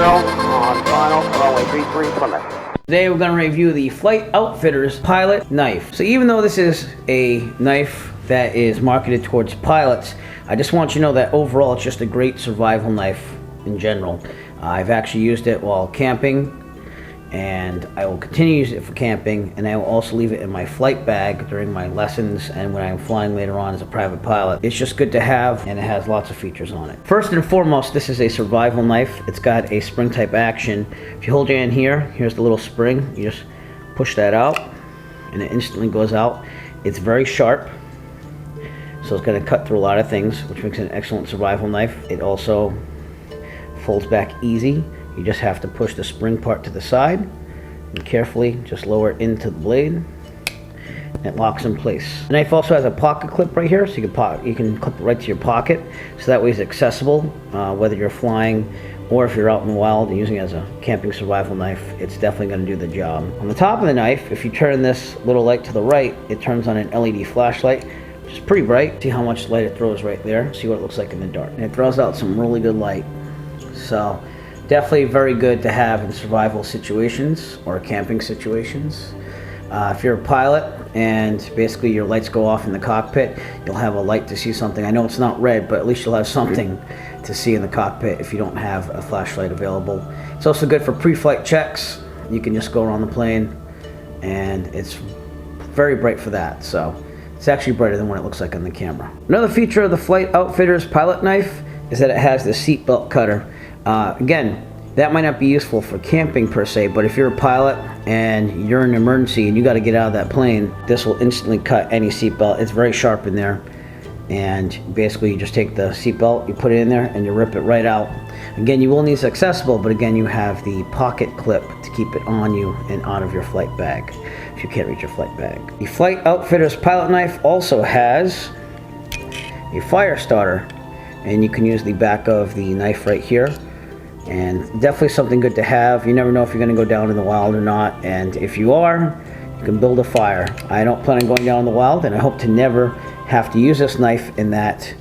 on final, runway 33 Plymouth. Today we're going to review the Flight Outfitters pilot knife. So even though this is a knife that is marketed towards pilots, I just want you to know that overall it's just a great survival knife in general. I've actually used it while camping, and I will continue to use it for camping, and I will also leave it in my flight bag during my lessons and when I'm flying later on as a private pilot. It's just good to have, and it has lots of features on it. First and foremost, this is a survival knife. It's got a spring type action. If you hold your hand here, here's the little spring. You just push that out and it instantly goes out. It's very sharp, so it's going to cut through a lot of things, which makes it an excellent survival knife. It also folds back easy. You just have to push the spring part to the side and carefully just lower it into the blade, and it locks in place. The knife also has a pocket clip right here, so you can clip it right to your pocket, so that way it's accessible whether you're flying or if you're out in the wild and using it as a camping survival knife. It's definitely going to do the job. On the top of the knife, if you turn this little light to the right, it turns on an LED flashlight, which is pretty bright. See how much light it throws right there? See what it looks like in the dark. And it throws out some really good light. So definitely very good to have in survival situations or camping situations. If you're a pilot and basically your lights go off in the cockpit, you'll have a light to see something. I know it's not red, but at least you'll have something to see in the cockpit if you don't have a flashlight available. It's also good for pre-flight checks. You can just go around the plane, and it's very bright for that. So it's actually brighter than what it looks like on the camera. Another feature of the Flight Outfitters pilot knife is that it has the seatbelt cutter. Again, that might not be useful for camping per se, but if you're a pilot and you're in an emergency and you got to get out of that plane, this will instantly cut any seatbelt. It's very sharp in there, and basically you just take the seatbelt, you put it in there, and you rip it right out. Again, you will need this accessible, but again, you have the pocket clip to keep it on you and out of your flight bag if you can't reach your flight bag. The Flight Outfitters pilot knife also has a fire starter, and you can use the back of the knife right here. And definitely something good to have. You never know if you're going to go down in the wild or not, and if you are, you can build a fire. I don't plan on going down in the wild, and I hope to never have to use this knife in that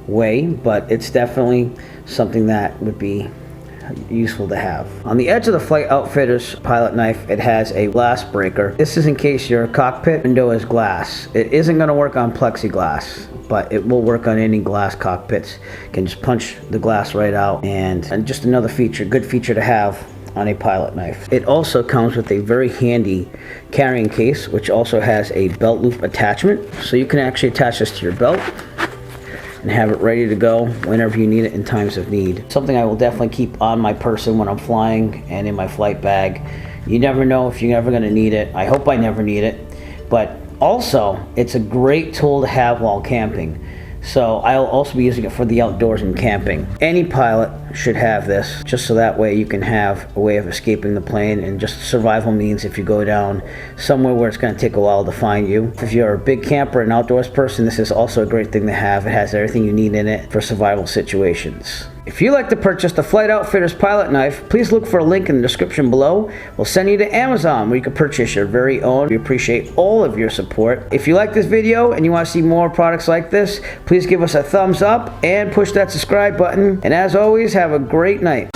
way, but it's definitely something that would be useful to have. On the edge of the Flight Outfitters pilot knife, it has a glass breaker. This is in case your cockpit window is glass. It isn't going to work on plexiglass, but it will work on any glass cockpits. You can just punch the glass right out, and just another feature, good feature to have on a pilot knife. It also comes with a very handy carrying case, which also has a belt loop attachment, so you can actually attach this to your belt and have it ready to go whenever you need it in times of need. Something I will definitely keep on my person when I'm flying and in my flight bag. You never know if you're ever going to need it. I hope I never need it, but also it's a great tool to have while camping. So I'll also be using it for the outdoors and camping. Any pilot should have this, just so that way you can have a way of escaping the plane and just survival means if you go down somewhere where it's going to take a while to find you. If you're a big camper and outdoors person, this is also a great thing to have. It has everything you need in it for survival situations. If you'd like to purchase the Flight Outfitters pilot knife, please look for a link in the description below. We'll send you to Amazon where you can purchase your very own. We appreciate all of your support. If you like this video and you want to see more products like this, please give us a thumbs up and push that subscribe button. And as always, have a great night.